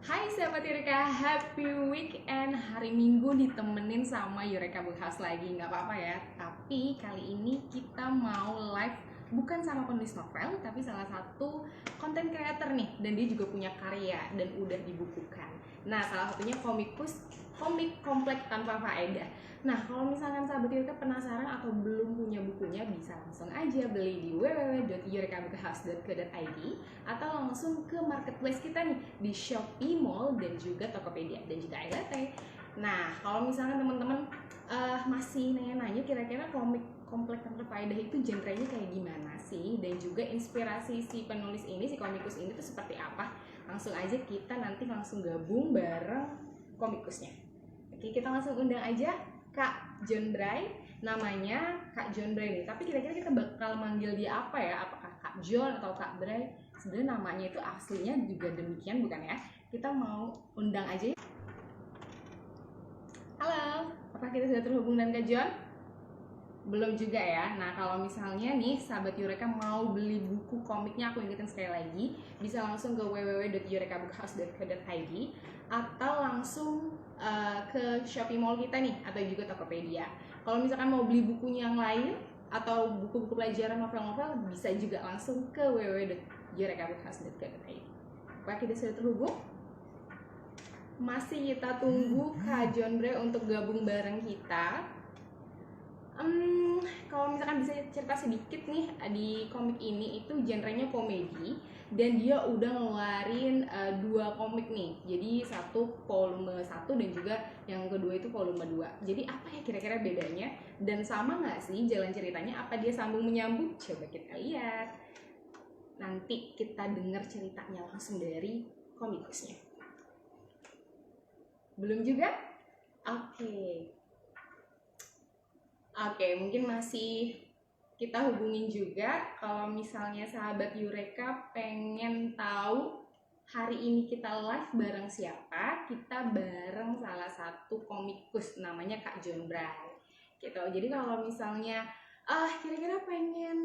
Hai sahabat Yureka, happy weekend. Hari Minggu ditemenin sama Yureka Bookhouse lagi. Nggak apa-apa ya, tapi kali ini kita mau live bukan sama penulis novel, tapi salah satu konten creator nih. Dan dia juga punya karya dan udah dibukukan. Nah, salah satunya komik komplek tanpa faedah. Nah, kalau misalkan sahabat Yureka penasaran atau belum punya bukunya, bisa langsung aja beli di www.yurekabookhouse.co.id atau langsung ke marketplace kita nih di Shopee Mall dan juga Tokopedia dan juga iLatte. Nah, kalau misalkan teman-teman masih nanya-nanya kira-kira komik komplek tanpa faedah itu genrenya kayak gimana sih, dan juga inspirasi si penulis ini, si komikus ini tuh seperti apa, langsung aja kita nanti langsung gabung bareng komikusnya. Oke, kita langsung undang aja Kak John Bray. Namanya Kak John Bray nih, tapi kira-kira kita bakal manggil dia apa ya? Apakah Kak John atau Kak Bray? Sebenarnya namanya itu aslinya juga demikian bukan ya? Kita mau undang aja. Halo, apakah kita sudah terhubung dengan Kak John? Belum juga ya. Nah, kalau misalnya nih sahabat Yureka mau beli buku komiknya, aku ingetin sekali lagi, bisa langsung ke www.yurekabookhouse.co.id atau langsung ke Shopee Mall kita nih, atau juga Tokopedia. Kalau misalkan mau beli bukunya yang lain atau buku-buku pelajaran novel-novel, bisa juga langsung ke www.yurekabookhouse.co.id. Apakah kita sudah terhubung? Masih kita tunggu Kak John Bray untuk gabung bareng kita. Kalau misalkan bisa cerita sedikit nih, di komik ini itu genrenya komedi dan dia udah ngeluarin 2 komik nih. Jadi satu volume 1 dan juga yang kedua itu volume 2. Jadi apa ya kira-kira bedanya? Dan sama nggak sih jalan ceritanya? Apa dia sambung menyambung? Coba kita lihat. Nanti kita dengar ceritanya langsung dari komikusnya. Belum juga? Oke, mungkin masih kita hubungin juga. Kalau misalnya sahabat Yureka pengen tahu hari ini kita live bareng siapa, kita bareng salah satu komikus namanya Kak John Bray. Gitu. Jadi kalau misalnya kira-kira pengen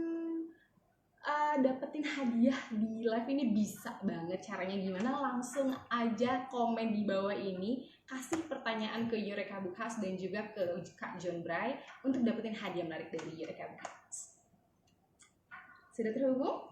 dapetin hadiah di live ini, bisa banget. Caranya gimana? Langsung aja komen di bawah ini, kasih pertanyaan ke Yureka Bookhouse dan juga ke Kak John Bray untuk dapetin hadiah menarik dari Yureka Bookhouse. Sudah terhubung?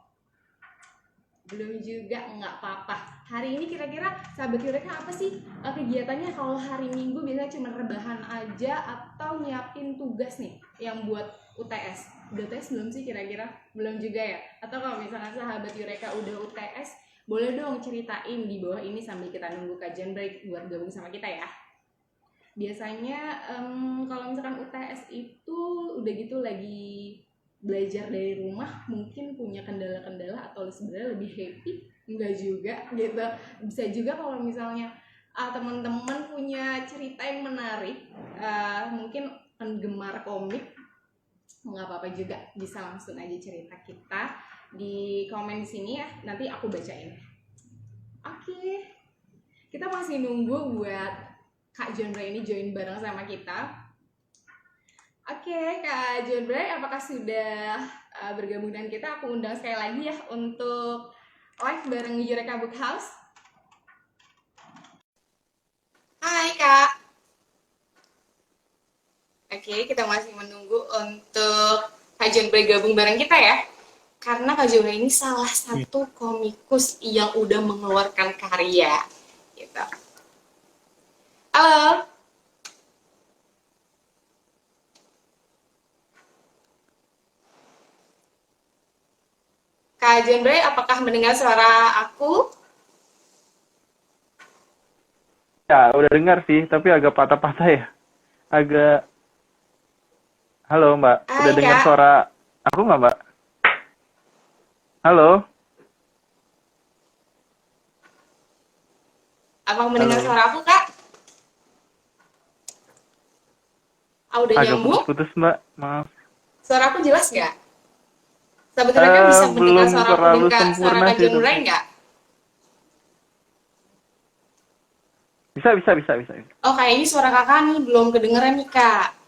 Belum juga, nggak apa-apa. Hari ini kira-kira sahabat Yureka apa sih kegiatannya? Kalau hari Minggu biasanya cuma rebahan aja atau nyiapin tugas nih yang buat UTS. Udah UTS belum sih kira-kira? Belum juga ya? Atau kalau misalnya sahabat Yureka udah UTS, boleh dong ceritain di bawah ini sambil kita nunggu Kak John Bray buat gabung sama kita ya. Biasanya kalau misalkan UTS itu udah gitu lagi belajar dari rumah, mungkin punya kendala-kendala atau sebenarnya lebih happy, enggak juga gitu. Bisa juga kalau misalnya teman-teman punya cerita yang menarik, mungkin penggemar komik, nggak apa-apa juga, bisa langsung aja cerita kita di komen di sini ya, nanti aku bacain. Oke, kita masih nunggu buat Kak John Bray ini join bareng sama kita. Oke, Kak John Bray, apakah sudah bergabung dengan kita? Aku undang sekali lagi ya untuk live bareng Yureka Bookhouse. Hai Kak. Oke, kita masih menunggu untuk Kak John Bray gabung bareng kita ya. Karena Kak John Bray ini salah satu komikus yang udah mengeluarkan karya. Gitu. Halo. Kak John Bray, apakah mendengar suara aku? Ya, udah dengar sih, tapi agak patah-patah ya. Agak... Halo, Mbak. Hai, Udah dengar Kak. suara aku nggak, Mbak? Halo? Apakah mendengar Halo? suara aku, Kak? Udah Agak nyambung? putus-putus, Mbak. Maaf. Suara aku jelas nggak? Sahabat mereka bisa mendengar Belum suara aku dan terlalu suara sempurna Kak sih, John Bray tapi... nggak? Bisa. Oh, kayaknya suara kakak nih belum kedengeran nih, Kak.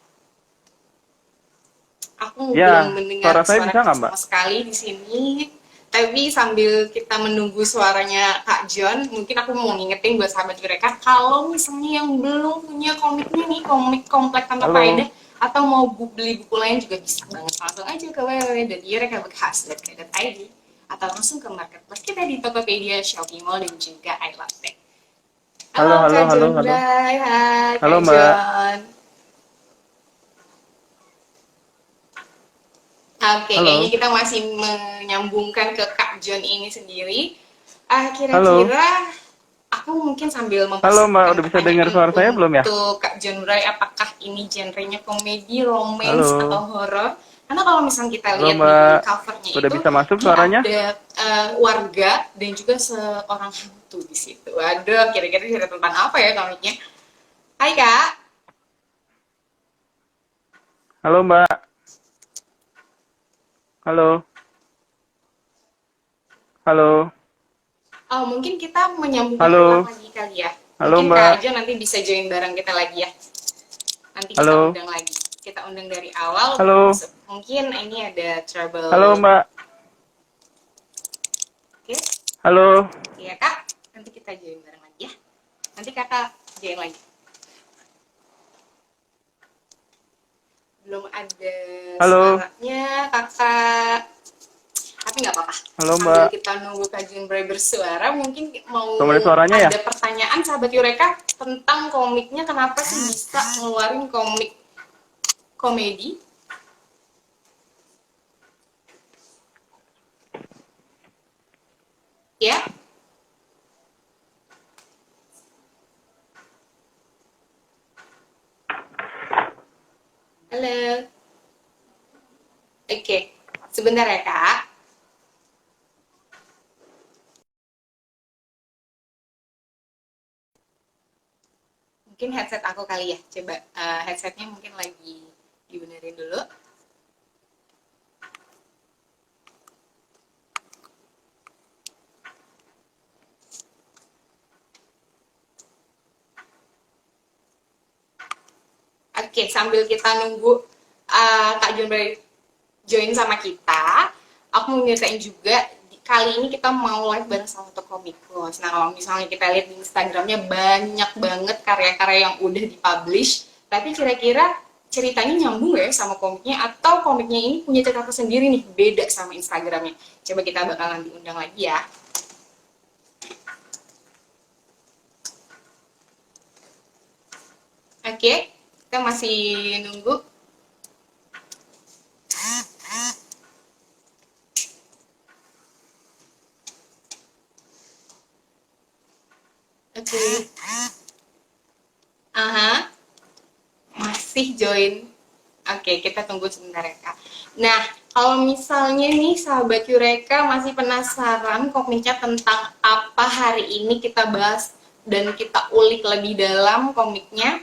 Aku belum Ya, mendengar suara saya suara bisa kakak nggak, Mbak? sama sekali di sini. Tapi sambil kita menunggu suaranya Kak John, mungkin aku mau ngingetin buat sahabat mereka, kalau misalnya yang belum punya komiknya nih, komik komplek tanpa Halo, faedah, atau mau beli buku lain juga bisa banget. Langsung aja ke www.yurekabekkhas.co.id atau langsung ke marketplace kita di Tokopedia, Shopee Mall, dan juga iLove. halo, Halo halo, Kak halo, John halo. Bray, hai Halo, Kak Mbak. John. Oke, kayaknya Halo, kita masih menyambungkan ke Kak John ini sendiri. halo, Kira-kira aku mungkin sambil halo, Mbak. mempersiapkan Udah bisa dengar pertanyaan suara saya belum ya? untuk Kak John Bray, apakah ini genrenya komedi, romance, Halo, atau horor? Karena kalau misalnya kita halo, lihat di Mbak. covernya Udah itu, bisa masuk dia suaranya? ada warga dan juga seorang hantu di situ. Waduh, kira-kira cerita tentang apa ya komiknya? Hai Kak. Halo, Mbak. Halo, halo, Oh, mungkin kita menyambungkan ulang halo, lagi kali ya. halo, Mungkin Kak Mbak. aja nanti bisa join bareng kita lagi ya. Nanti kita Halo, undang lagi. Kita undang dari awal baru halo, masuk. Mungkin ini ada halo, trouble. Mbak. Oke, Halo, iya Kak. Nanti kita join bareng lagi ya. Nanti Kakak join lagi. Belum ada halo, suaranya Kakak. Tapi nggak apa-apa. halo, Sambil Mbak. kita nunggu Kak Jun Bray bersuara, mungkin mau Belum ada suaranya ya? ada pertanyaan sahabat Yureka tentang komiknya, kenapa sih bisa ngeluarin komik komedi. Ya, halo. Oke, sebentar ya Kak. Mungkin headset aku kali ya. Coba headsetnya mungkin lagi dibenerin dulu. Oke, sambil kita nunggu Kak Jun Bray join sama kita, aku mau nyeritain juga kali ini kita mau live bareng sama satu komikus. Nah, kalau misalnya kita lihat di Instagramnya banyak banget karya-karya yang udah dipublish, tapi kira-kira ceritanya nyambung gak ya sama komiknya, atau komiknya ini punya cerita tersendiri nih, beda sama Instagramnya. Coba kita bakalan diundang lagi ya. Oke, kita masih nunggu. Oke. Aha. Masih join. Oke, kita tunggu sebentar ya, Kak. Nah, kalau misalnya nih sahabat Yureka masih penasaran komiknya tentang apa hari ini kita bahas dan kita ulik lebih dalam komiknya,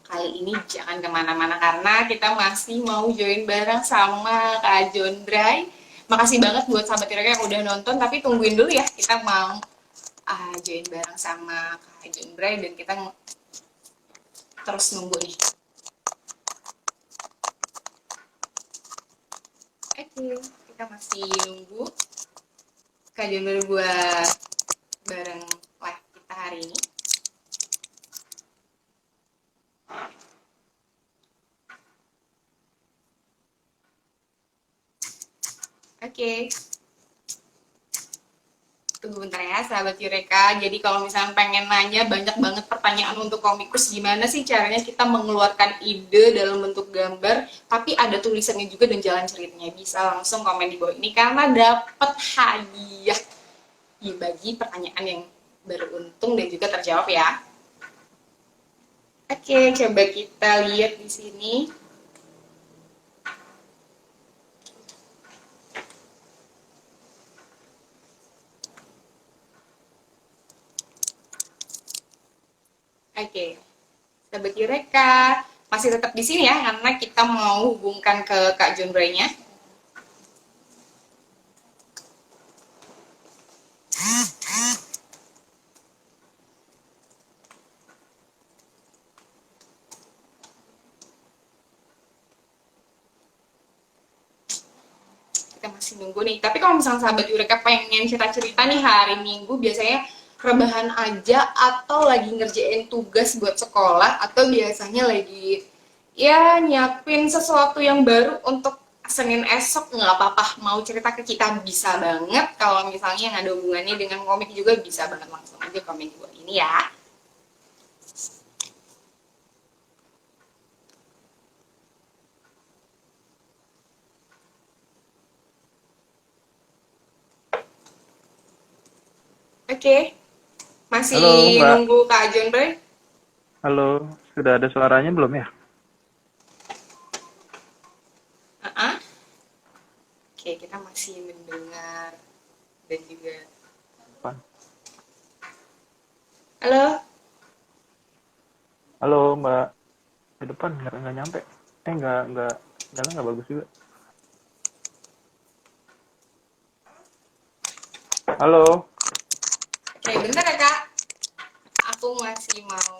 kali ini jangan kemana-mana karena kita masih mau join bareng sama Kak John Bray. Makasih banget buat sahabat Yureka yang udah nonton, tapi tungguin dulu ya, kita mau join bareng sama Kak John Bray dan kita terus nunggu nih. Oke, kita masih nunggu kajian baru buat bareng live kita hari ini. Oke, tunggu bentar ya sahabat Yureka. Jadi kalau misalnya pengen nanya banyak banget pertanyaan untuk komikus, gimana sih caranya kita mengeluarkan ide dalam bentuk gambar, tapi ada tulisannya juga dan jalan ceritanya, bisa langsung komen di bawah ini karena dapat hadiah bagi pertanyaan yang beruntung dan juga terjawab ya. Oke, coba kita lihat di sini. Oke, sahabat Yureka masih tetap di sini ya karena kita mau hubungkan ke Kak John Bray-nya. Kita masih masih nunggu nih. Tapi kalau misalnya sahabat Eureka pengen cerita-cerita nih hari Minggu, biasanya rebahan aja atau lagi ngerjain tugas buat sekolah atau biasanya lagi ya nyiapin sesuatu yang baru untuk Senin esok, nggak apa-apa mau cerita ke kita bisa banget. Kalau misalnya yang ada hubungannya dengan komik juga bisa banget, langsung aja komen gue ini ya. Oke, masih Halo, Mbak. nunggu Kak John Bray. Halo, sudah ada suaranya belum ya? Uh-uh. Oke, kita masih mendengar dan juga Depan. halo. Halo, Mbak. Di depan nggak nyampe. Nggak, jalan nggak bagus juga. Halo, Oke, bentar ya Kak. Aku masih mau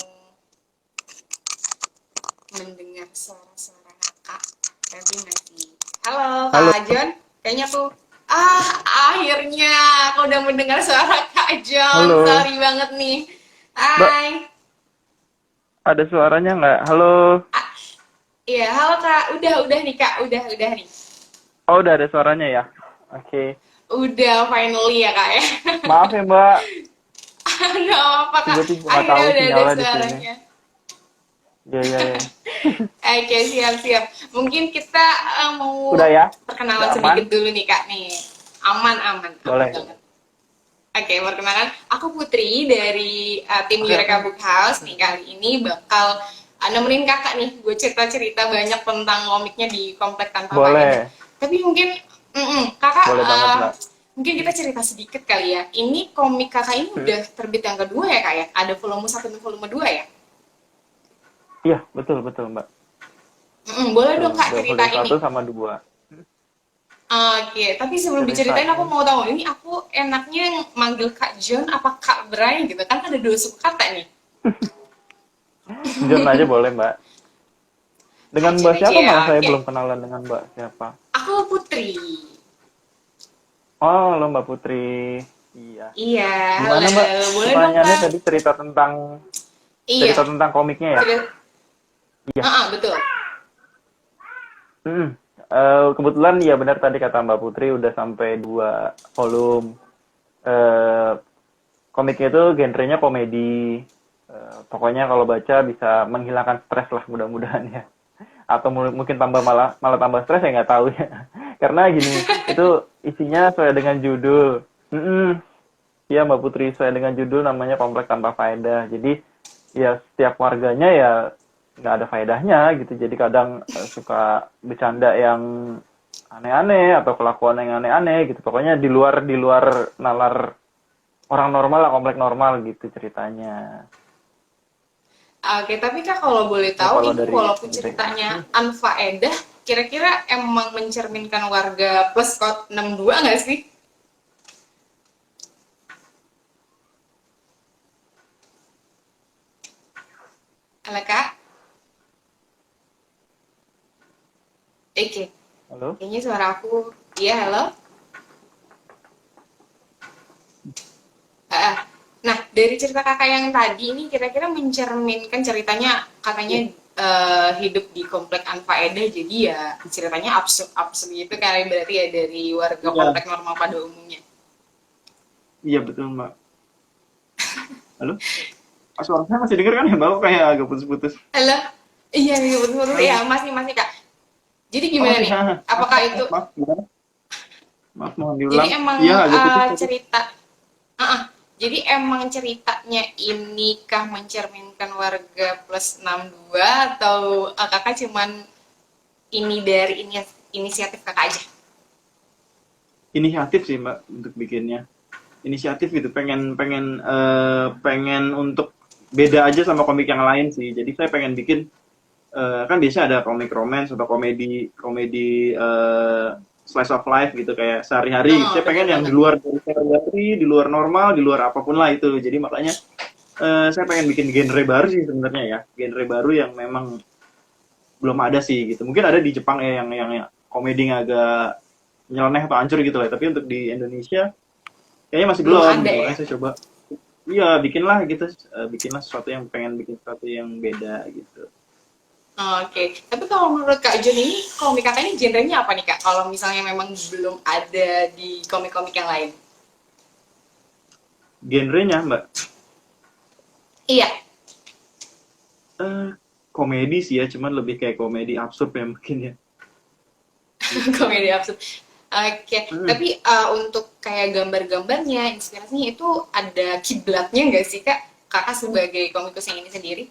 mendengar suara-suara Kakak. Tapi masih. Halo halo. Kak John. Kayaknya tuh akhirnya aku udah mendengar suara Kak John. Halo, Sorry banget nih. Mbak. Hai. Ada suaranya nggak? Halo. Ah, iya, halo Kak. Udah nih Kak. Udah nih. Oh, udah ada suaranya ya? Oke. Udah finally ya Kak ya. Maaf ya, Mbak. Nggak apa Kak. Tiba-tiba nggak Akhirnya tahu udah ada sinyalnya di sini. suaranya. Ya. Oke, siap. Mungkin kita mau Udah ya? perkenalan Udah aman? sedikit dulu nih Kak nih. Aman Boleh. banget. Oke, perkenalkan aku Putri dari tim Oke. Eureka Book House nih. Kali ini bakal nemenin Kakak nih, gue cerita-cerita banyak tentang komiknya di Komplek Tanpa Faedah. Boleh. Tapi mungkin Kakak Boleh banget, Mbak. mungkin kita cerita sedikit kali ya. Ini komik Kakak ini udah terbit yang kedua ya Kak ya? Ada volume 1 dan volume 2 ya? Iya, betul, Mbak. Boleh dong Kak Udah ceritain volume nih. 1 sama 2. Oke, tapi sebelum Ceritain. diceritain aku mau tahu ini aku enaknya manggil Kak John apa Kak Bray gitu kan ada 2 suku kata nih. John aja boleh, Mbak. Dengan John Mbak siapa aja, malah saya oke. belum kenalan dengan Mbak siapa. Aku Putri. Oh, lo Mbak Putri. Iya. Iya, Gimana, halo. Mbak? Boleh dong Pertanyaannya Kak? tadi cerita Iya, tentang komiknya ya? Iya. betul. Kebetulan ya benar tadi kata Mbak Putri udah sampai 2 volume. Komiknya itu genrenya komedi. Pokoknya kalau baca bisa menghilangkan stres lah mudah-mudahan ya. Atau mungkin malah tambah stres, saya nggak tahu ya. Karena gini, itu isinya sesuai dengan judul. Iya Mbak Putri, sesuai dengan judul namanya Komplek Tanpa Faedah. Jadi ya setiap warganya ya nggak ada faedahnya gitu. Jadi kadang suka bercanda yang aneh-aneh atau kelakuan yang aneh-aneh gitu. Pokoknya di luar nalar orang normal lah, komplek normal gitu ceritanya. Oke, tapi Kak kalau boleh Ya, tahu kalau ini dari walaupun gitu. ceritanya unfaedah, kira-kira emang mencerminkan warga plus code 62 nggak sih? Halo Kak? Oke, Halo? kayaknya suara aku. Iya, halo? Ah, Nah, dari cerita kakak yang tadi ini kira-kira mencerminkan ceritanya katanya hidup di komplek unfaedah, jadi ya ceritanya absurd gitu kali berarti ya dari warga Iya. komplek normal pada umumnya. Iya betul Mbak. Halo? Suara saya masih denger kan ya Mbak? Kok kayak agak putus-putus. Halo? Iya, betul-betul. Halo? Iya, masih Kak. Jadi Oh, gimana masih. nih? Apakah itu Maaf, gimana? Maaf, mohon jadi diulang. emang Iya, agak putus tadi. cerita jadi emang ceritanya ini kah mencerminkan warga plus 62 atau kakak cuman ini dari inisiatif kakak aja? Inisiatif sih Mbak untuk bikinnya. Inisiatif gitu, pengen untuk beda aja sama komik yang lain sih. Jadi saya pengen bikin kan biasanya ada komik romance atau komedi slice of life gitu kayak sehari-hari. Oh, Saya pengen betul yang di banget. luar dari sehari-hari, di luar normal, di luar apapun lah itu. Jadi makanya saya pengen bikin genre baru sih sebenarnya ya. Genre baru yang memang belum ada sih gitu. Mungkin ada di Jepang ya yang komedi yang agak nyeleneh atau hancur gitu lah. Tapi untuk di Indonesia kayaknya masih Belum belum ada gitu. ya. Makanya saya coba, iya bikinlah gitu, bikinlah sesuatu yang pengen bikin sesuatu yang beda gitu. Oke, tapi kalau menurut Kak Jun ini komik kakak ini genrenya apa nih Kak? Kalau misalnya memang belum ada di komik-komik yang lain. Genrenya Mbak, Iya, eh komedi sih ya, cuman lebih kayak komedi absurd ya mungkin ya. Gitu. komedi absurd. Oke, Hmm. tapi untuk kayak gambar-gambarnya, inspirasinya itu ada kiblatnya nggak sih Kak? Kakak sebagai komikus yang ini sendiri?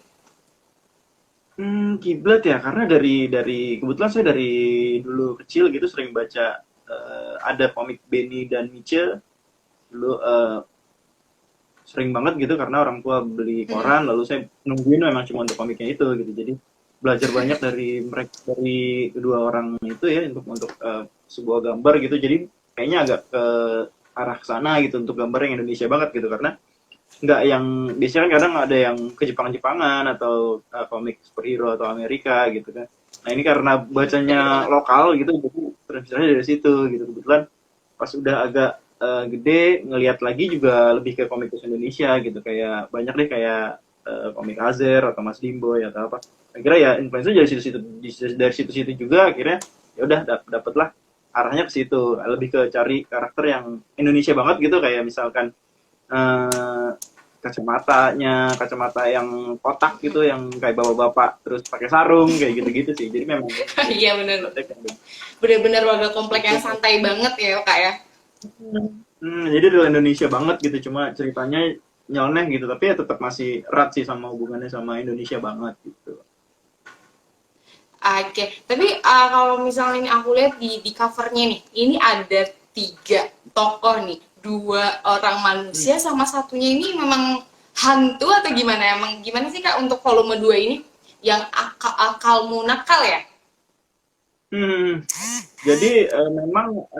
Kiblat ya, karena dari kebetulan saya dari dulu kecil gitu sering baca, ada komik Benny dan Miche dulu, sering banget gitu karena orang tua beli Mm-mm. koran, lalu saya nungguin memang cuma untuk komiknya itu gitu. Jadi belajar banyak dari mereka, dari kedua orang itu ya, untuk sebuah gambar gitu. Jadi kayaknya agak ke arah sana gitu untuk gambar yang Indonesia banget gitu, karena nggak yang biasanya kan kadang ada yang ke Jepang-Jepangan atau komik superhero atau Amerika gitu kan. Nah ini karena Bener bacanya banget. lokal gitu, jadi terinspirasi dari situ gitu. Kebetulan pas udah agak gede ngelihat lagi juga lebih ke komikus Indonesia gitu, kayak banyak deh kayak komik Azer atau Mas Dimboy atau apa. Akhirnya ya influencer dari situ-situ, dari situ-situ juga akhirnya ya udah dapetlah arahnya ke situ, lebih ke cari karakter yang Indonesia banget gitu, kayak misalkan eh, kacamata yang kotak gitu, yang kayak bapak-bapak terus pakai sarung kayak gitu-gitu sih. Jadi memang Iya bener. yang Bener-bener warga komplek yang itu. santai banget ya Kak ya. Jadi real Indonesia banget gitu, cuma ceritanya nyeleneh gitu, tapi ya tetap masih erat sih sama hubungannya sama Indonesia banget gitu. Oke, tapi kalau misalnya ini aku lihat di covernya nih, ini ada tiga tokoh nih, dua orang manusia sama satunya ini memang hantu atau gimana? Emang gimana sih Kak untuk volume 2 ini? Yang akalmu nakal ya? Hmm, jadi memang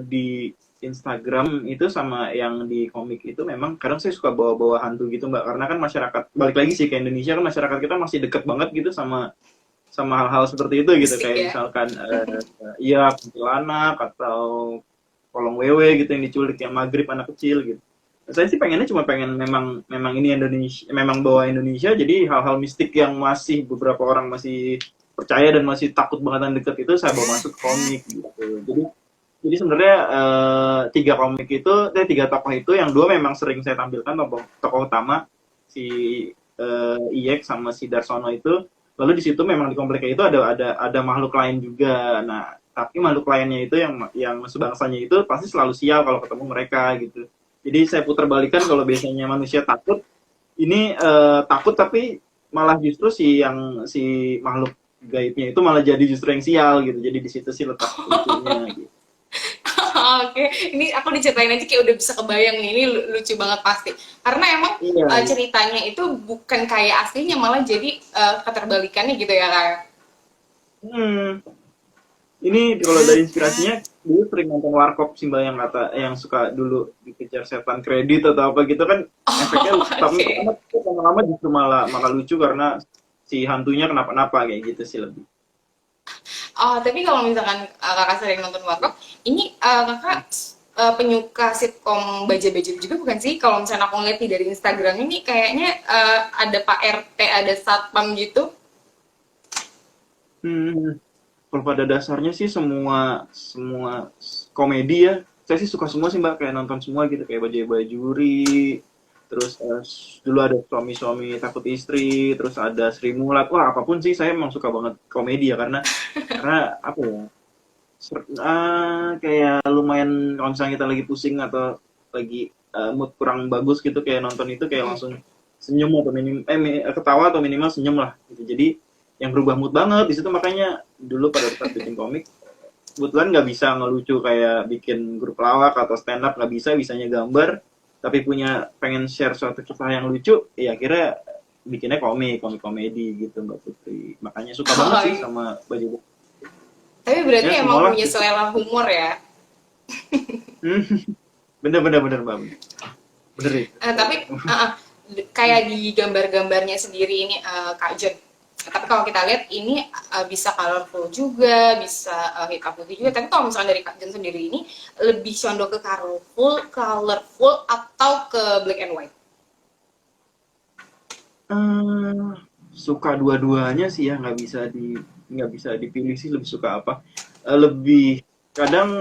di Instagram itu sama yang di komik itu memang kadang saya suka bawa-bawa hantu gitu Mbak, karena kan masyarakat, balik lagi sih ke Indonesia kan, masyarakat kita masih deket banget gitu sama sama hal-hal seperti itu gitu, Mistik kayak ya? misalkan iya kuntilanak atau kolong wewe gitu yang diculik, yang maghrib anak kecil gitu. Saya sih pengennya cuma pengen memang memang ini Indonesia, memang bawa Indonesia, jadi hal-hal mistik yang masih beberapa orang masih percaya dan masih takut bangetan deket itu saya bawa masuk ke komik gitu. Jadi sebenarnya tiga komik itu, tiga tokoh itu yang dua memang sering saya tampilkan, tokoh, tokoh utama si Iyek sama si Darsono itu. Lalu di situ memang di kompleknya itu ada makhluk lain juga. Nah, tapi makhluk lainnya itu yang sebangsanya itu pasti selalu sial kalau ketemu mereka gitu. Jadi saya putar balikan, kalau biasanya manusia takut, ini takut tapi malah justru si makhluk gaibnya itu malah jadi justru yang sial gitu. Jadi di situ sih letak lucunya gitu. Oke, ini aku diceritain aja kayak udah bisa kebayang nih, ini lucu banget pasti. Karena emang Iya, iya. ceritanya itu bukan kayak aslinya, malah jadi keterbalikannya gitu ya Kak. Hmm. Ini kalau dari inspirasinya, dulu sering nonton Warkop sih Mbak, yang kata yang suka dulu dikejar setan kredit atau apa gitu kan, efeknya Oh, tapi oke. lama-lama justru malah malah lucu karena si hantunya kenapa-napa kayak gitu sih lebih. Oh, tapi kalau misalkan kakak sering nonton Warkop, ini kakak penyuka sitkom Baja-Baja juga bukan sih? Kalau misalnya aku ngeliat nih dari Instagram ini kayaknya ada Pak RT, ada Satpam gitu. Hmm, kalau pada dasarnya sih semua semua komedi ya. Saya sih suka semua sih Mbak, kayak nonton semua gitu, kayak Bajaj-Bajuri, terus dulu ada Suami-Suami Takut Istri, terus ada Sri Mulat. Wah, apapun sih saya emang suka banget komedi ya, karena apa ya? Kayak lumayan kalau misalnya kita lagi pusing atau lagi mood kurang bagus gitu, kayak nonton itu kayak Mm-mm. langsung senyum atau ketawa atau minimal senyum lah gitu. Jadi yang berubah mood banget di situ. Makanya dulu pada saat bikin komik, kebetulan nggak bisa ngelucu kayak bikin grup lawak atau stand up, nggak bisa, bisanya gambar, tapi punya pengen share suatu kisah yang lucu, ya akhirnya bikinnya komik komedi gitu Mbak Putri. Makanya suka banget Oh, sih iya. sama baju, Tapi ya berarti emang semualah punya gitu. selera humor ya. Hmm, bener bener bener Mbak, bener itu. Tapi kayak di gambar-gambarnya sendiri ini Kak Jen. Tapi kalau kita lihat ini bisa colorful juga, bisa hitam putih juga. Tapi kalau misalnya dari Kak Jen sendiri ini lebih condong ke colorful atau ke black and white? Eh, suka dua-duanya sih ya, nggak bisa dipilih sih lebih suka apa. Lebih kadang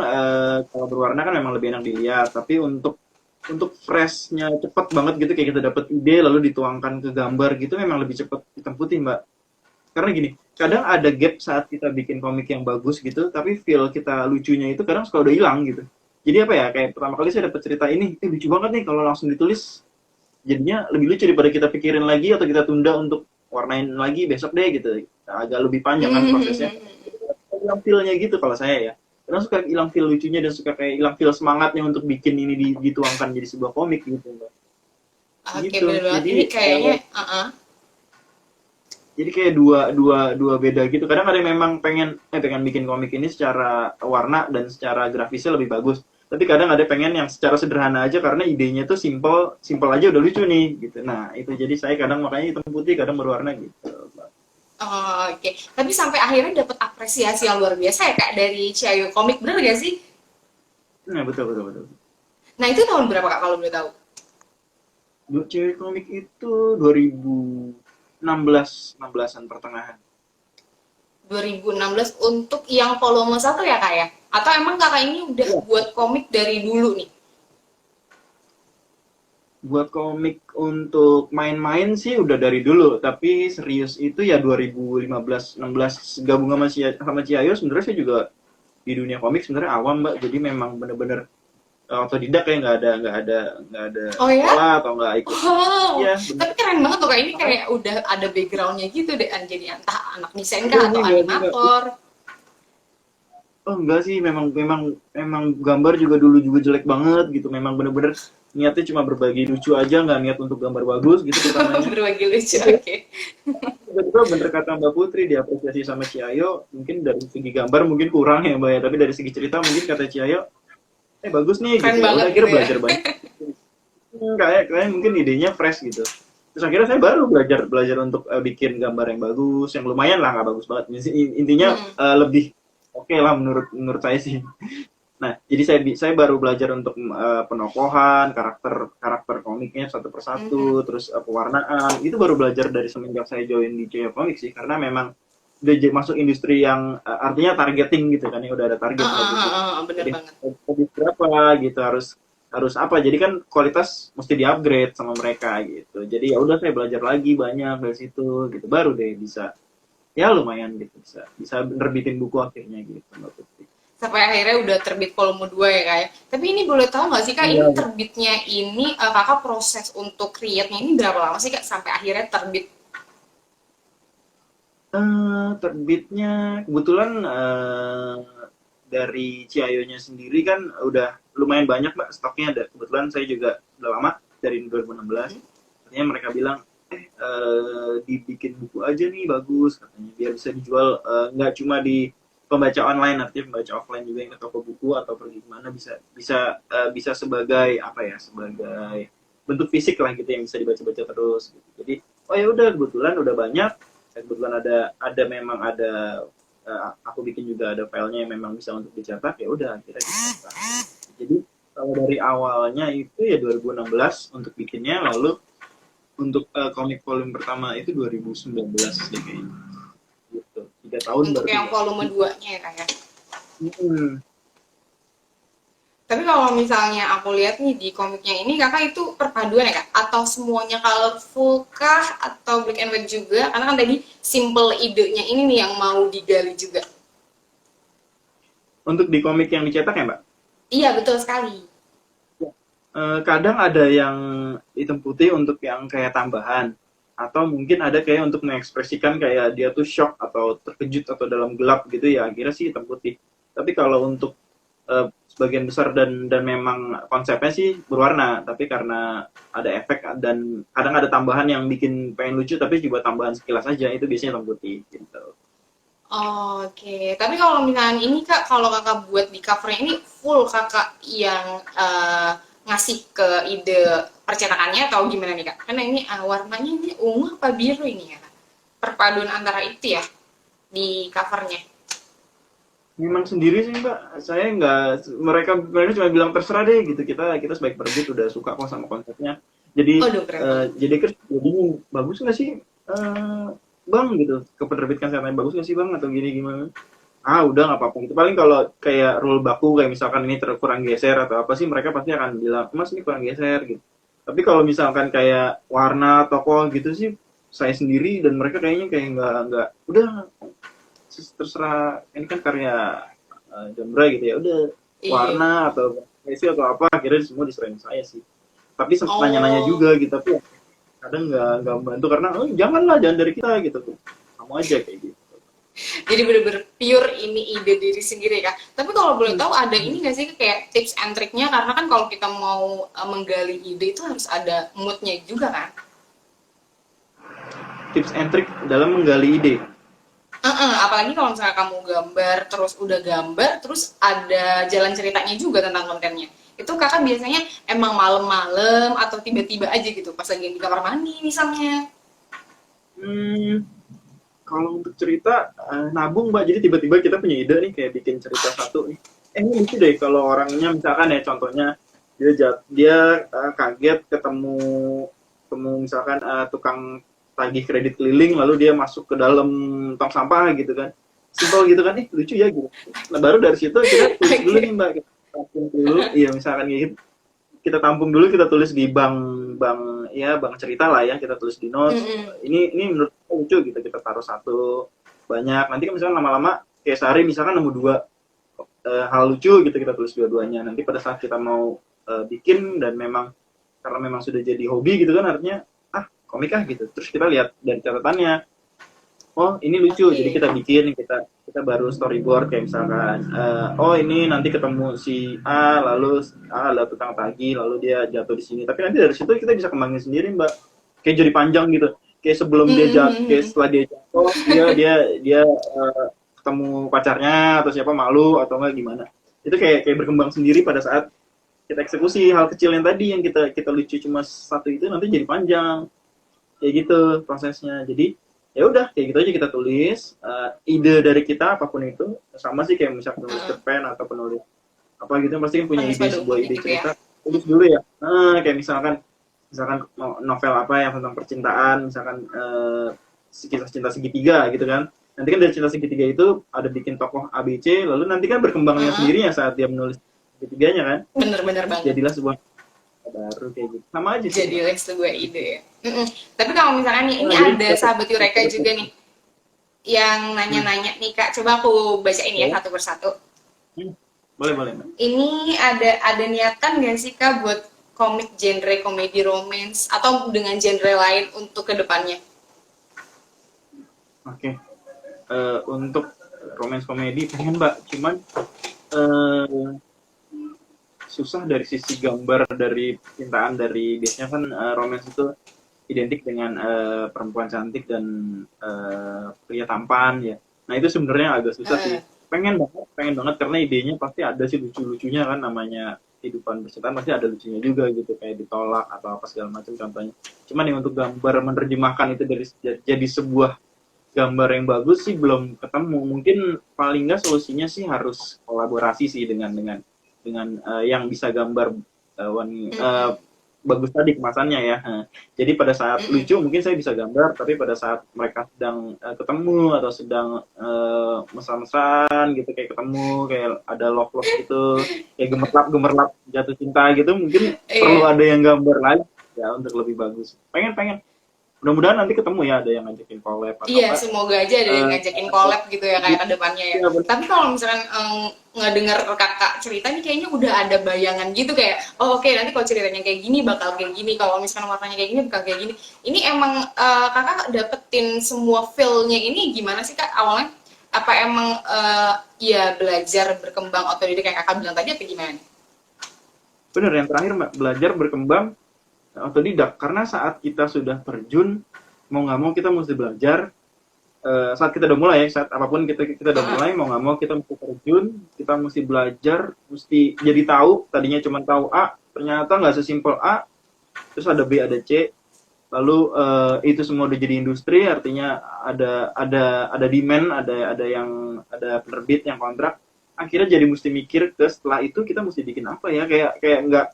kalau berwarna kan memang lebih enak dilihat, tapi untuk freshnya cepet banget gitu kayak kita dapat ide lalu dituangkan ke gambar gitu memang lebih cepet hitam putih Mbak. Karena gini, kadang ada gap saat kita bikin komik yang bagus gitu, tapi feel kita lucunya itu kadang suka udah hilang gitu. Jadi apa ya, kayak pertama kali saya dapat cerita ini, lucu banget nih kalau langsung ditulis, jadinya lebih lucu daripada kita pikirin lagi atau kita tunda untuk warnain lagi besok deh gitu. Agak lebih panjang kan prosesnya. Hilang feel-nya gitu kalau saya ya. Karena suka hilang feel lucunya dan suka kayak hilang feel semangatnya untuk bikin ini dituangkan jadi sebuah komik gitu Mbak. Oke, Gitu. bener banget. Jadi Ini kayaknya, jadi kayak dua beda gitu. Kadang ada yang memang pengen bikin komik ini secara warna dan secara grafisnya lebih bagus. Tapi kadang ada pengen yang secara sederhana aja karena idenya tuh simple, simple aja udah lucu nih gitu. Nah, itu jadi saya kadang makanya hitam putih, kadang berwarna gitu. oke. Tapi sampai akhirnya dapat apresiasi yang luar biasa ya Kak dari Ciayo Komik, bener gak sih? Nah, betul betul betul. Nah itu tahun berapa Kak kalau boleh tahu? Cewek komik itu 2016, 16-an pertengahan. 2016 untuk yang volume 1 ya Kak ya? Atau emang Kakak ini udah Iya. buat komik dari dulu nih? Buat komik untuk main-main sih udah dari dulu, tapi serius itu ya 2015 16 gabung sama Ciayo sebenarnya saya juga di dunia komik sebenarnya awam Mbak. Jadi memang bener-bener otodidak ya nggak ada Oh ya? sekolah atau nggak ikut. Wow, Iya, bener. tapi keren banget tuh Kak, ini kayak udah ada backgroundnya gitu deh, jadi entah anak desain Enggak kah atau sih, enggak juga. animator. Oh enggak sih, memang gambar juga dulu juga jelek banget gitu. Memang bener-bener niatnya cuma berbagi lucu aja, nggak niat untuk gambar bagus gitu pertamanya. Berbagi lucu, oke. Tiba-tiba bener kata Mbak Putri diapresiasi sama Ciayo, mungkin dari segi gambar mungkin kurang ya Mbak ya, tapi dari segi cerita mungkin kata Ciayo, bagus nih Keren gitu ya. banget Udah gitu akhirnya ya. belajar banyak. Kayak mungkin idenya fresh gitu. Terus akhirnya saya baru belajar untuk bikin gambar yang bagus, yang lumayan lah, nggak bagus banget. Intinya Hmm. lebih oke lah menurut menurut saya sih. Nah, jadi saya baru belajar untuk penokohan, karakter karakter komiknya satu Mhm. persatu, terus pewarnaan. Itu baru belajar dari semenjak saya join di Jaya Comics sih, karena memang udah masuk industri yang artinya targeting gitu kan ya, udah ada target Mbak Putri. Bener Jadi banget. habis berapa gitu harus harus apa? Jadi kan kualitas mesti di-upgrade sama mereka gitu. Jadi ya udah saya belajar lagi banyak dari situ gitu. Baru deh bisa ya lumayan gitu bisa bisa nerbitin buku akhirnya gitu Mbak Putri. Sampai akhirnya udah terbit volume 2 ya Kak ya. Tapi ini boleh tahu nggak sih Kak, ini Iya, terbitnya ini Kakak proses untuk create-nya ini berapa lama sih Kak sampai akhirnya terbit? Terbitnya kebetulan dari Ciayonya sendiri kan udah lumayan banyak Mbak stoknya ada. Kebetulan saya juga udah lama dari 2016. Hmm? Artinya mereka bilang dibikin buku aja nih bagus katanya biar bisa dijual nggak cuma di pembaca online artinya pembaca offline juga yang ke toko buku atau pergi kemana bisa bisa bisa sebagai apa ya sebagai bentuk fisik lah gitu yang bisa dibaca-baca terus gitu. Jadi oh ya udah kebetulan udah banyak kebetulan ada memang ada aku bikin juga ada filenya yang memang bisa untuk dicetak ya udah akhirnya dicetak. Jadi kalau dari awalnya itu ya 2016 untuk bikinnya lalu untuk komik volume pertama itu 2019 deh kayaknya gitu 3 tahun Untuk baru yang tiga volume 2-nya ya Kak ya. hmm. Tapi kalau misalnya aku lihat nih di komiknya ini Kakak itu perpaduan ya Kak? Atau semuanya colorful kah? Atau black and white juga? Karena kan tadi simple idenya ini nih yang mau digali juga. Untuk di komik yang dicetak ya mbak. Iya betul sekali. Kadang ada yang hitam putih untuk yang kayak tambahan atau mungkin ada kayak untuk mengekspresikan kayak dia tuh shock atau terkejut atau dalam gelap gitu ya akhirnya sih hitam putih. Tapi kalau untuk sebagian besar dan memang konsepnya sih berwarna tapi karena ada efek dan kadang ada tambahan yang bikin pengen lucu tapi juga tambahan sekilas aja itu biasanya hitam putih gitu. Oke, tapi kalau misalnya ini Kak, kalau Kakak buat di covernya ini full Kakak yang ngasih ke ide percetakannya atau gimana nih Kak? Karena ini warnanya ini ungu apa biru ini ya Kak? perpaduan antara itu ya di covernya. Memang sendiri sih Mbak, saya nggak, mereka cuma bilang terserah deh gitu, kita sebagai penerbit udah suka kok sama konsepnya. Jadi Aduh, keren banget. jadi bagus nggak sih Bang gitu, ke penerbit kan saya tanya bagus nggak sih Bang atau gini gimana? Ah udah nggak apa-apa gitu. Paling kalau kayak rule baku kayak misalkan ini kurang geser atau apa sih mereka pasti akan bilang Mas ini kurang geser gitu. Tapi kalau misalkan kayak warna tokoh gitu sih saya sendiri dan mereka kayaknya kayak nggak udah terserah ini kan karya genre gitu ya udah Iya. warna atau isi atau apa akhirnya semua diserahin saya sih tapi sempat Oh. nanya-nanya juga gitu tapi kadang nggak membantu karena janganlah jangan dari kita gitu tuh kamu aja kayak gitu. Jadi bener-bener pure ini ide diri sendiri Kak. Tapi kalau boleh tahu ada ini nggak sih kayak tips and triknya, karena kan kalau kita mau menggali ide itu harus ada moodnya juga kan? Tips and trick dalam menggali ide. Apalagi kalau misalnya kamu gambar terus ada jalan ceritanya juga tentang kontennya. Itu kakak biasanya emang malam-malam atau tiba-tiba aja gitu pas lagi di kamar mandi misalnya? Kalau untuk cerita nabung Mbak, jadi tiba-tiba kita punya ide nih kayak bikin cerita satu nih. Ini lucu deh kalau orangnya misalkan ya contohnya dia kaget ketemu misalkan tukang tagih kredit keliling lalu dia masuk ke dalam tong sampah gitu kan. Simpel gitu kan lucu ya gitu. Nah, baru dari situ kita tulis dulu nih Mbak, kita tampung dulu. Iya misalkan gitu. Kita tampung dulu, kita tulis di bank cerita lah ya, kita tulis di notes. Ini menurut kita lucu gitu, kita taruh satu banyak. Nanti kan misalkan lama-lama kayak sehari misalkan nemu 2 hal lucu gitu, kita tulis dua-duanya. Nanti pada saat kita mau bikin dan karena memang sudah jadi hobi gitu kan artinya komik gitu. Terus kita lihat dari catatannya. Oh ini lucu, jadi kita bikin, kita baru storyboard kayak misalkan, oh ini nanti ketemu si A, lalu A adalah tukang tagih, lalu dia jatuh di sini. Tapi nanti dari situ kita bisa kembangin sendiri Mbak, kayak jadi panjang gitu. Kayak sebelum dia jatuh, kayak setelah dia jatuh, dia ketemu pacarnya atau siapa malu atau enggak gimana. Itu kayak berkembang sendiri pada saat kita eksekusi hal kecil yang tadi yang kita lucu cuma satu itu nanti jadi panjang, kayak gitu prosesnya. Jadi ya udah kayak gitu aja kita tulis ide dari kita apapun itu sama sih kayak misalnya penulis cerpen atau penulis apa gitu pasti kan punya sebuah ide cerita tulis dulu ya kayak misalkan novel apa yang tentang percintaan misalkan kisah cinta segitiga gitu kan nanti kan dari cinta segitiga itu ada bikin tokoh ABC lalu nanti kan berkembangnya sendirinya saat dia menulis segitiganya kan bener banget jadilah sebuah baru kayak gitu sama aja sih. Jadilah sebuah ide ya. Tapi kalau misalnya nih ini ada sahabat Yureka juga nih yang nanya-nanya nih Kak, coba aku bacain ya satu persatu. Boleh. Ini ada niatan nggak sih Kak buat komik genre komedi romance atau dengan genre lain untuk kedepannya? Oke. Untuk romance komedi pengen Mbak, cuman susah dari sisi gambar dari cintaan dari biasanya kan romance itu identik dengan perempuan cantik dan pria tampan ya. Nah itu sebenarnya agak susah sih. Pengen banget karena idenya pasti ada sih lucu-lucunya kan namanya kehidupan percintaan pasti ada lucunya juga gitu kayak ditolak atau apa segala macam contohnya. Cuman yang untuk gambar menerjemahkan itu jadi sebuah gambar yang bagus sih belum ketemu. Mungkin paling nggak solusinya sih harus kolaborasi sih dengan yang bisa gambar bagus tadi kemasannya ya. Jadi pada saat lucu mungkin saya bisa gambar, tapi pada saat mereka sedang ketemu atau sedang mesra-mesraan gitu kayak ketemu kayak ada love gitu, kayak gemerlap jatuh cinta gitu mungkin perlu ada yang gambar lagi ya untuk lebih bagus. Pengen mudah-mudahan nanti ketemu ya ada yang ngajakin collab atau iya semoga aja ada yang ngajakin collab gitu ya kayak ke depannya ya. Tapi kalau misalkan ngedengar kakak cerita nih kayaknya udah ada bayangan gitu kayak oke, nanti kalau ceritanya kayak gini bakal kayak gini, kalau misalkan warnanya kayak gini bakal kayak gini. Ini emang kakak dapetin semua feel-nya ini gimana sih Kak awalnya? Apa emang ya belajar berkembang otodidak kayak kakak bilang tadi apa gimana? Bener yang terakhir Mbak, belajar berkembang otodidak karena saat kita sudah terjun mau nggak mau kita mesti belajar saat kita udah mulai ya saat apapun kita udah mulai mau nggak mau kita mesti terjun, kita mesti belajar, mesti jadi tahu tadinya cuma tahu A ternyata nggak sesimpel A, terus ada B ada C, lalu itu semua udah jadi industri, artinya ada demand, ada penerbit yang kontrak, akhirnya jadi mesti mikir ke setelah itu kita mesti bikin apa ya, kayak kayak nggak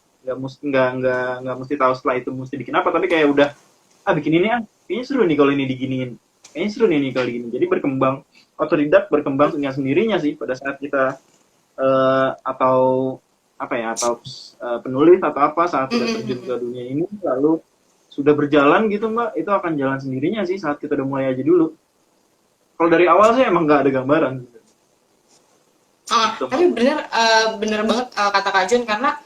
mesti tahu setelah itu mesti bikin apa, tapi kayak udah bikin ini kayaknya seru nih kalau ini diginiin, kayaknya seru nih kalau digini, jadi berkembang otodidak, berkembang dengan sendirinya sih pada saat kita atau apa ya, atau penulis atau apa, saat kita terjun ke dunia ini lalu sudah berjalan gitu Mbak, itu akan jalan sendirinya sih saat kita udah mulai aja dulu. Kalau dari awal sih emang nggak ada gambaran gitu. Tapi bener banget kata Kak Jun, karena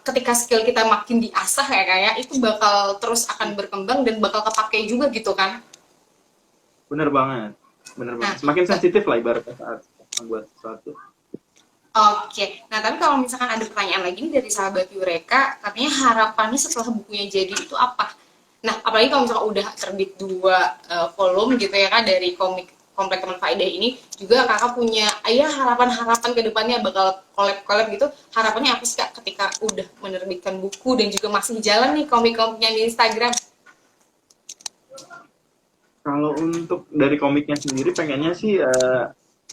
ketika skill kita makin diasah ya kayak itu bakal terus akan berkembang dan bakal kepake juga gitu kan. Bener banget. Semakin sensitif lah ibaratnya saat membuat sesuatu. Oke, nah tapi kalau misalkan ada pertanyaan lagi nih dari sahabat Yureka, katanya harapannya setelah bukunya jadi itu apa? Nah, apalagi kalau misalkan udah terbit 2 volume gitu ya kan dari komik Komplek Teman Faedah ini, juga kakak punya harapan-harapan ke depannya bakal collab-collab gitu. Harapannya apa sih Kak ketika udah menerbitkan buku dan juga masih jalan nih komik-komiknya di Instagram? Kalau untuk dari komiknya sendiri pengennya sih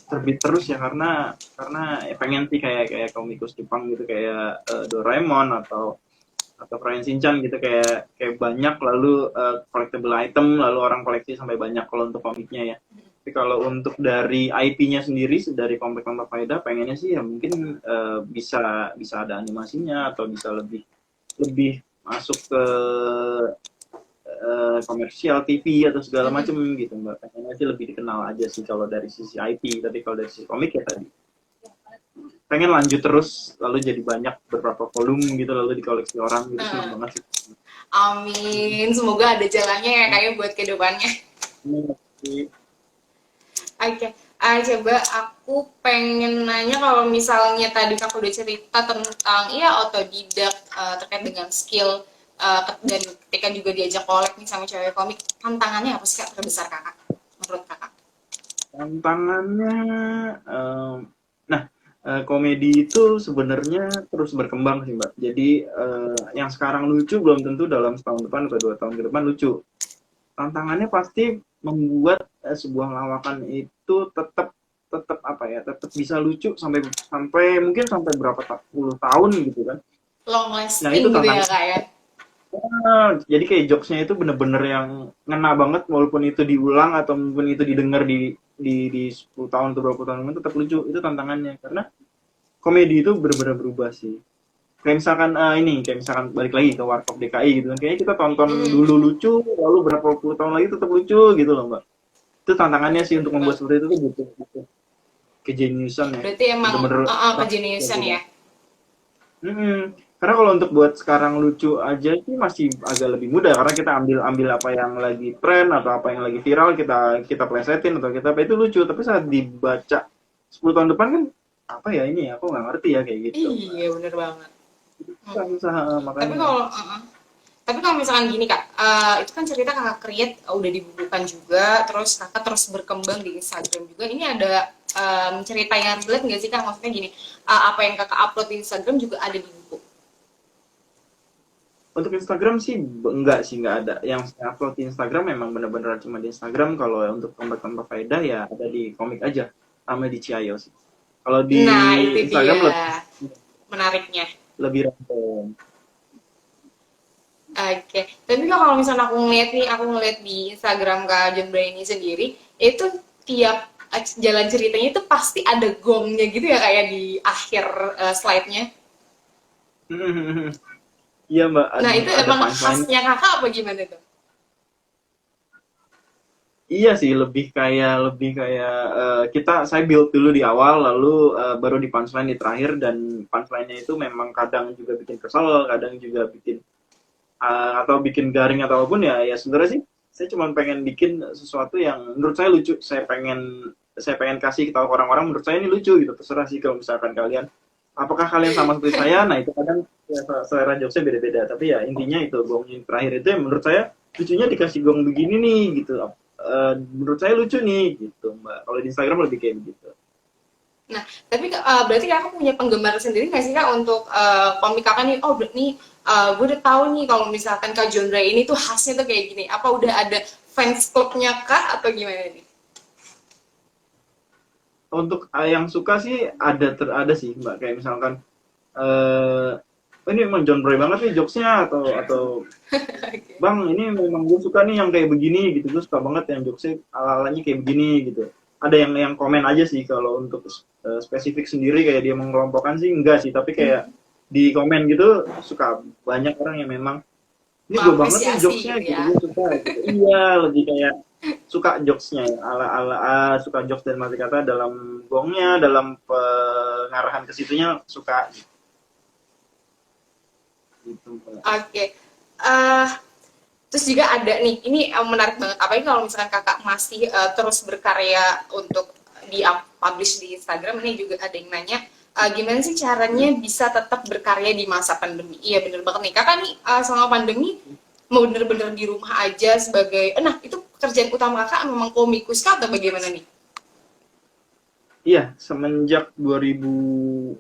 terbit terus ya, karena pengen sih kayak komikus Jepang gitu, kayak Doraemon atau Crayon Shinchan gitu, kayak banyak, lalu collectible item, lalu orang koleksi sampai banyak kalau untuk komiknya ya. Tapi kalau untuk dari IP-nya sendiri, dari Komplek Teman Faedah, pengennya sih ya mungkin bisa ada animasinya atau bisa lebih masuk ke komersial TV atau segala macam gitu Mbak. Pengennya sih lebih dikenal aja sih kalau dari sisi IP, tapi kalau dari sisi komik ya tadi pengen lanjut terus, lalu jadi banyak beberapa volume gitu, lalu dikoleksi orang gitu. Senang banget sih. Amin, semoga ada jalannya ya kayak buat kedepannya. Oke, coba aku pengen nanya, kalau misalnya tadi kakak udah cerita tentang otodidak terkait dengan skill, dan ketika juga diajak kolek nih sama cewek komik, tantangannya apa sih Kak terbesar kakak menurut kakak? Tantangannya komedi itu sebenarnya terus berkembang sih Mbak. Jadi yang sekarang lucu belum tentu dalam setahun depan atau 2 tahun ke depan lucu. Tantangannya pasti membuat sebuah lawakan itu tetap tetap bisa lucu sampai mungkin sampai berapa puluh tahun gitu kan. Long lasting Nah itu gitu ya tantangan. Kak ya? Jadi kayak jokesnya itu bener-bener yang ngena banget, walaupun itu diulang atau mungkin itu didengar di 10 tahun atau berapa tahun tetap lucu. Itu tantangannya, karena komedi itu bener-bener berubah sih. Kayak misalkan balik lagi ke Warkop DKI gitu kan, kayaknya kita tonton dulu lucu, lalu berapa puluh tahun lagi tetap lucu gitu loh Mbak. Itu tantangannya sih, untuk membuat seperti itu tuh butuh kejeniusan ya. Berarti emang Bener-bener kejeniusan ya? Karena kalau untuk buat sekarang lucu aja sih masih agak lebih mudah, karena kita ambil apa yang lagi tren atau apa yang lagi viral, kita plesetin atau kita apa, itu lucu. Tapi saat dibaca 10 tahun depan kan, apa ya ini, aku nggak ngerti ya kayak gitu. Iya bener banget. Susah makanya. Tapi kalau misalkan gini Kak, itu kan cerita kakak create udah dibukukan juga, terus kakak terus berkembang di Instagram juga. Ini ada cerita yang relate nggak sih Kak? Maksudnya gini, apa yang kakak upload di Instagram juga ada di buku? Untuk Instagram sih enggak ada. Yang saya upload di Instagram memang benar-benar cuma di Instagram. Kalau untuk Komplek Teman Faedah ya ada di komik aja, sama di Ciayo sih. Kalau di itu Instagram dia menariknya. lebih random. Oke, tapi kalau misalnya aku ngeliat di Instagram Kak John Brainy sendiri, itu tiap jalan ceritanya itu pasti ada gongnya gitu ya, kayak di akhir slide-nya. Iya Mbak. Nah itu emang khasnya kakak apa gimana tuh? Iya sih, lebih kayak saya build dulu di awal, lalu baru di punchline di terakhir, dan punchline-nya itu memang kadang juga bikin kesel, kadang juga bikin atau bikin garing atau apapun ya sebenarnya sih saya cuma pengen bikin sesuatu yang menurut saya lucu. Saya pengen kasih tahu orang-orang menurut saya ini lucu gitu. Terserah sih kalau misalkan apakah kalian sama seperti saya. Nah itu kadang ya, selera jokesnya beda-beda, tapi ya intinya itu gongnya terakhir itu yang menurut saya lucunya, dikasih gong begini nih gitu. Menurut saya lucu nih gitu Mbak. Kalau di Instagram lebih kayak gitu. Nah, tapi berarti kakak punya penggemar sendiri nggak sih Kak untuk komik kakak nih? Oh, nih gue udah tahu nih kalau misalkan Kak John Ray ini tuh khasnya tuh kayak gini. Apa udah ada fans clubnya Kak atau gimana nih? Untuk yang suka sih ada sih Mbak, kayak misalkan eh ini emang John Bray banget nih jokesnya, atau Oke. Bang ini memang gue suka nih yang kayak begini gitu, gue suka banget yang jokesnya ala-alanya kayak begini gitu. Ada yang komen aja sih, kalau untuk spesifik sendiri kayak dia mengelompokkan sih enggak sih, tapi kayak di komen gitu suka banyak orang yang memang ini gue banget nih Mengapresiasi jokesnya gitu gitu, ya. gue suka gitu. Iya, lebih kayak suka jokesnya ya, suka jokes dan arti kata dalam gongnya, dalam pengarahan ke situnya suka gitu. Oke. Eh, terus juga ada nih, ini menarik banget. Apalagi kalau misalkan kakak masih terus berkarya untuk di publish di Instagram, ini juga ada yang nanya, gimana sih caranya bisa tetap berkarya di masa pandemi? Iya bener banget nih, kakak nih selama pandemi mau bener-bener di rumah aja sebagai, nah itu pekerjaan utama kakak memang komikus kah atau bagaimana nih? Iya, semenjak 2016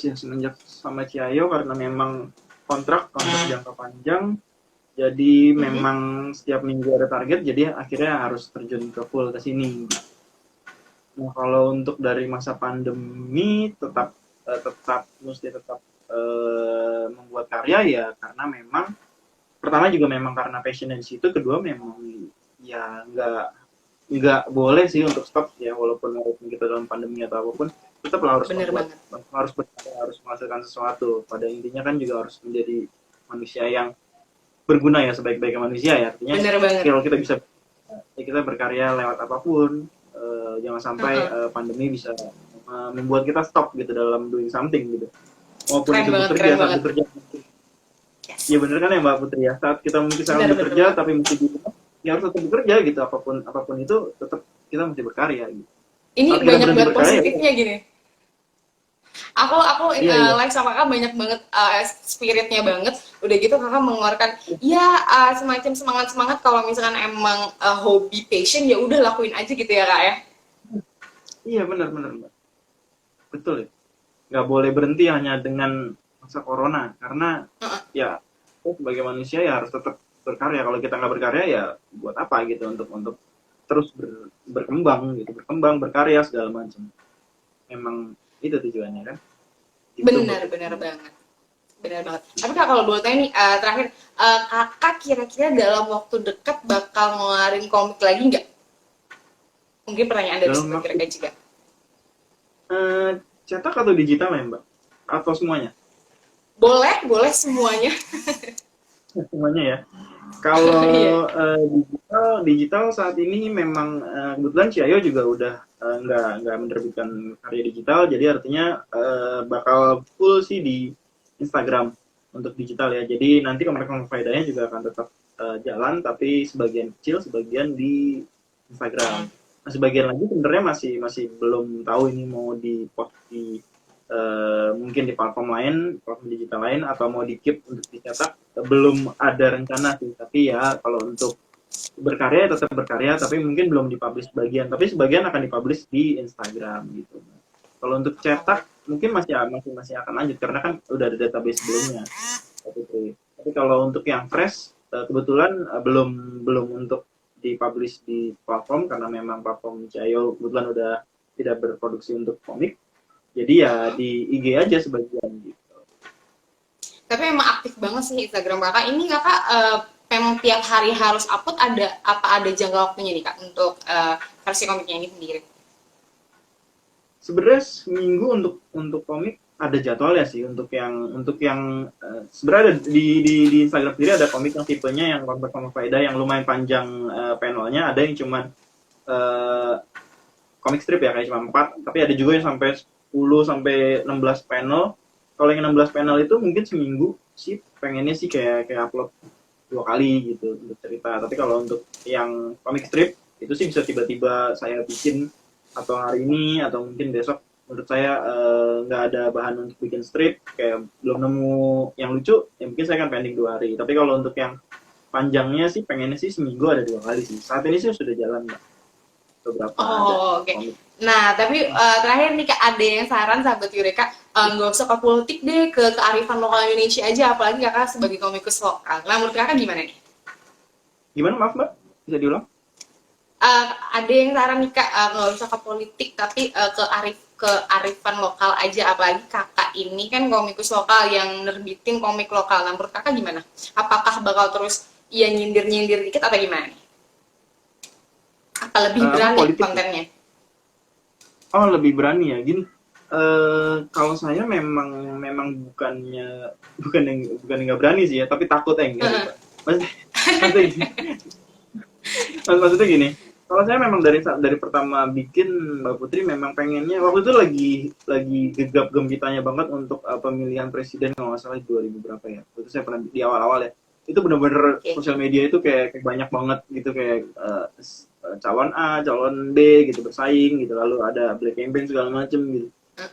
ya, semenjak sama Ciayo, karena memang kontrak jangka panjang, jadi Mhm. memang setiap minggu ada target, jadi akhirnya harus terjun ke full ke sini. Nah, kalau untuk dari masa pandemi tetap mesti tetap membuat karya ya, karena memang pertama juga memang karena passion di situ, kedua memang ya nggak boleh sih untuk stop ya, walaupun kita dalam pandemi atau apapun, tetap Bener banget. harus berkarya, harus menghasilkan sesuatu. Pada intinya kan juga harus menjadi manusia yang berguna ya, sebaik-baiknya manusia ya, artinya Bener banget. kalau kita bisa ya kita berkarya lewat apapun, jangan sampai Heeh. pandemi bisa membuat kita stop gitu dalam doing something gitu, maupun Keren itu banget, bekerja, keren saat banget. bekerja. Yes. Iya bener kan ya Mbak Putri ya, saat kita mungkin Bener, sedang bener bekerja banget. tapi mesti di rumah, ya harus tetap bekerja gitu, apapun apapun itu tetap kita mesti berkarya gitu. Saat Ini kita banyak berhenti banget berkarya ya, positifnya gini. Aku iya iya. like sama kakak banyak banget spiritnya banget. Udah gitu kakak mengeluarkan ya semacam semangat semangat kalau misalkan emang hobi passion ya udah lakuin aja gitu ya kak ya. Iya benar benar Mbak, betul ya. Nggak boleh berhenti hanya dengan masa corona, karena ya kita sebagai manusia ya harus tetap berkarya. Kalau kita nggak berkarya ya buat apa gitu, untuk terus berkembang gitu, berkembang, berkarya segala macam. Memang itu tujuannya kan. Itu Mbak Benar Putri. benar banget. Benar banget. Tapi kak kalau boleh tanya nih terakhir kakak kira-kira dalam waktu dekat bakal ngeluarin komik lagi nggak? Mungkin pertanyaan dari Dalam sebagai waktu mereka juga. eh, cetak atau digital ya Mbak? Atau semuanya? Boleh, boleh semuanya. Semuanya ya. Iya. Kalau digital saat ini memang kebetulan Ciayo juga udah nggak menerbitkan karya digital, jadi artinya bakal full sih di Instagram untuk digital ya. Jadi nanti komersial faedahnya juga akan tetap jalan, tapi sebagian kecil, sebagian di Instagram. Nah, sebagian lagi sebenarnya masih masih belum tahu ini mau di post di mungkin di platform lain, platform digital lain, atau mau di keep untuk dicetak, belum ada rencana sih. Tapi ya kalau untuk berkarya tetap berkarya, tapi mungkin belum dipublish sebagian, tapi sebagian akan dipublish di Instagram gitu. Kalau untuk cetak mungkin masih akan lanjut, karena kan udah ada database sebelumnya. Tapi kalau untuk yang fresh kebetulan belum belum untuk dipublish di platform, karena memang platform Jayo kebetulan udah tidak berproduksi untuk komik, jadi ya di IG aja sebagian gitu. Tapi emang aktif banget sih Instagram kakak. Ini kakak memang tiap hari harus upload ada jangka waktunya nih kak untuk versi komiknya ini sendiri. Sebenarnya seminggu untuk komik ada jadwalnya sih, untuk yang sebenarnya ada di Instagram sendiri ada komik yang tipenya yang komik sama faedah yang lumayan panjang panelnya, ada yang cuman eh, komik strip ya kayak cuma 4, tapi ada juga yang sampai 10 sampai 16 panel. Kalau yang 16 panel itu mungkin seminggu sih pengennya sih kayak upload 2 kali gitu untuk cerita. Tapi kalau untuk yang komik strip itu sih bisa tiba-tiba saya bikin, atau hari ini atau mungkin besok. Menurut saya nggak ada bahan untuk bikin strip, kayak belum nemu yang lucu, ya mungkin saya akan pending 2 hari. Tapi kalau untuk yang panjangnya sih pengennya sih seminggu ada 2 kali sih. Saat ini sih sudah jalan Mbak, beberapa ada Oh, oke. komik. Nah, tapi terakhir nih kak ada yang saran sahabat Yureka nggak usah ke politik deh, ke kearifan lokal Indonesia aja, apalagi kakak sebagai komikus lokal. Nah, menurut kakak gimana nih? Gimana, maaf Mbak? Bisa diulang? Ada yang saran nih kak, nggak usah ke politik tapi kearifan lokal aja, apalagi kakak ini kan komikus lokal yang nerbitin komik lokal. Nah, menurut kakak gimana? Apakah bakal terus ya nyindir dikit atau gimana nih? Apa lebih berani Politik. kontennya? Oh, lebih berani ya. Gini, kalau saya memang bukan yang nggak berani sih ya, tapi takut enggak. Maksudnya, maksudnya gini, kalau saya memang dari pertama bikin Mbak Putri memang pengennya waktu itu lagi gegap gempitanya banget untuk pemilihan presiden kalau nggak salah 2000 berapa ya. Itu saya pernah di awal-awal ya. Itu bener-bener sosial media itu kayak banyak banget gitu, kayak calon A, calon B gitu bersaing gitu, lalu ada black campaign segala macem gitu.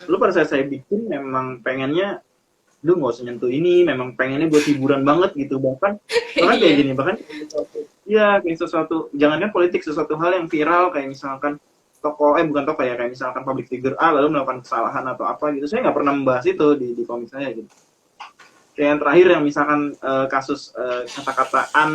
Lalu pada saat saya bikin memang pengennya, lu nggak usah nyentuh ini, memang pengennya buat hiburan banget gitu, bahkan kayak gini, bahkan ya kayak sesuatu, jangankan politik, sesuatu hal yang viral kayak misalkan bukan tokoh ya, kayak misalkan public figure A lalu melakukan kesalahan atau apa gitu, saya nggak pernah membahas itu di komik saya gitu. Kayak yang terakhir yang misalkan kasus kata-kataan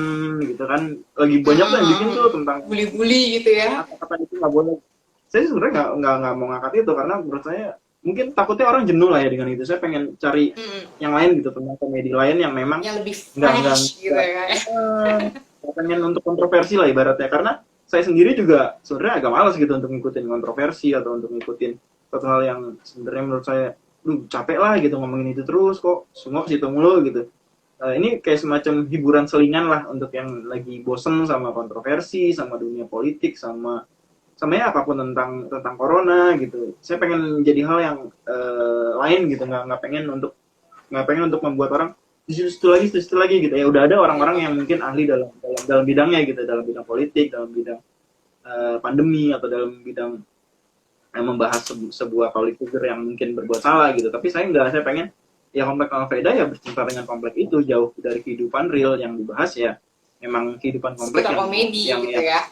gitu kan, lagi banyak tuh yang bikin tuh tentang bully-bully gitu ya. Kata-kata itu nggak boleh. Saya sebenarnya nggak mau ngangkat itu karena menurut saya mungkin takutnya orang jenuh lah ya dengan itu. Saya pengen cari yang lain gitu, tentang komedi lain yang memang yang lebih fresh gitu ya. Pengen untuk kontroversi lah ibaratnya, karena saya sendiri juga sebenarnya agak malas gitu untuk ngikutin kontroversi atau untuk ngikutin satu hal yang sebenarnya menurut saya capek lah gitu ngomongin itu terus, kok semua ke situ mulu gitu. Ini kayak semacam hiburan selingan lah untuk yang lagi bosen sama kontroversi, sama dunia politik, sama ya apapun tentang corona gitu. Saya pengen jadi hal yang lain gitu, nggak pengen untuk membuat orang situ lagi gitu ya. Udah ada orang-orang yang mungkin ahli dalam bidangnya gitu, dalam bidang politik, dalam bidang pandemi, atau dalam bidang membahas sebuah public figure yang mungkin berbuat salah gitu. Tapi saya pengen ya Komplek Al-Faedah ya bercerita dengan komplek itu, jauh dari kehidupan real yang dibahas ya. Memang kehidupan komplek yang komedi gitu ya.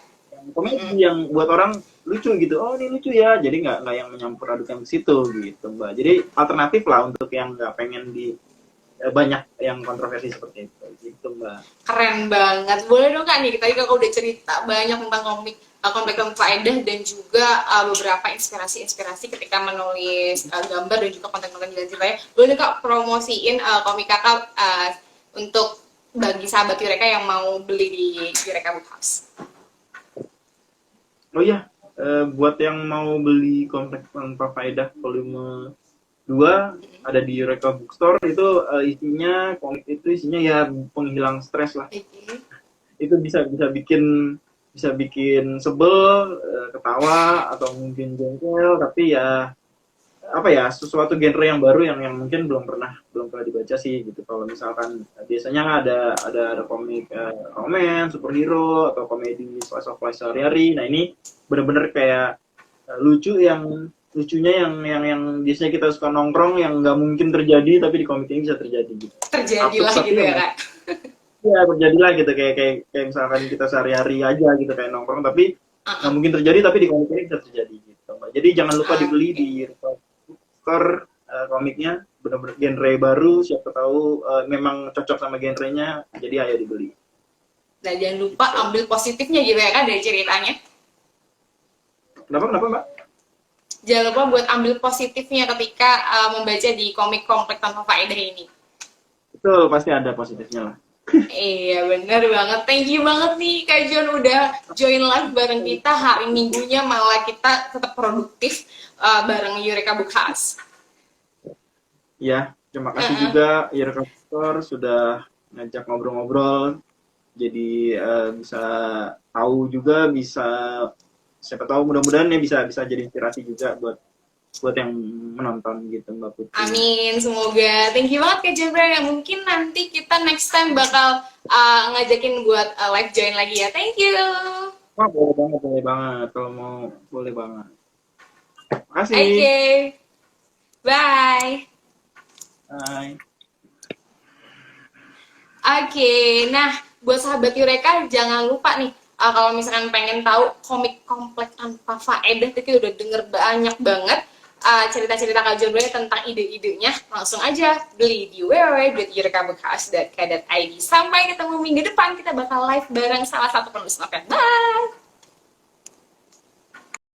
Komedi yang buat orang lucu gitu. Oh, ini lucu ya. Jadi nggak yang menyampur adukan ke situ gitu, Mbak. Jadi alternatif lah untuk yang nggak pengen banyak yang kontroversi seperti itu gitu, Mbak. Keren banget. Boleh dong Kak nih, tadi Kakak udah cerita banyak tentang Komplek Al-Faedah dan juga beberapa inspirasi ketika menulis gambar dan juga konten-konten di ceritanya. Boleh Kak promosiin komik Kakak untuk bagi sahabat Eureka yang mau beli di Eureka Book House. Oh iya, buat yang mau beli Komplek Al-Faedah volume 2 ada di Eureka Bookstore, itu isinya ya penghilang stres lah. Itu bisa bikin sebel, ketawa, atau mungkin jengkel, tapi ya apa ya, sesuatu genre yang baru yang mungkin belum pernah dibaca sih gitu. Kalau misalkan biasanya ada komik romance, superhero, atau komedi slice of life sehari-hari. Nah, ini bener-bener kayak lucunya yang biasanya kita suka nongkrong yang nggak mungkin terjadi, tapi di komik ini bisa terjadi gitu. Terjadilah gitu ya Kak. Ya terjadilah gitu, kayak misalkan kita sehari-hari aja gitu kayak nongkrong, tapi nggak mungkin terjadi, tapi di komik ini bisa terjadi gitu. Jadi jangan lupa dibeli di store komiknya, benar-benar genre baru, siapa tahu memang cocok sama genrenya, jadi ayo dibeli. Nah, jangan lupa ambil positifnya gitu ya Kak dari ceritanya. Kenapa Mbak? Jangan lupa buat ambil positifnya ketika membaca di komik Komplek Tanpa Faedah ini. Betul, pasti ada positifnya lah. Iya bener banget, thank you banget nih Kak John udah join live bareng kita. Hari Minggunya malah kita tetap produktif bareng Eureka Book House. Ya, terima kasih juga Eureka Bookstore sudah ngajak ngobrol-ngobrol. Jadi bisa tahu juga, siapa tahu mudah-mudahan ya bisa jadi inspirasi juga buat yang menonton gitu, Mbak Putri. Amin, semoga. Thank you banget Kak Jabra, yang mungkin nanti kita next time bakal ngajakin buat live join lagi ya. Thank you. Wah, boleh banget. Kalau mau, boleh banget. Makasih. Oke. Bye. Bye. Oke, nah buat sahabat Eureka jangan lupa nih, kalau misalkan pengen tahu komik Komplek Tanpa Faedah, kita udah denger banyak banget. cerita-cerita Kak Jomblo tentang ide-idenya, langsung aja beli di www.eurekabekas.co.id. Sampai ketemu minggu depan, kita bakal live bareng salah satu penulis novel. Bye!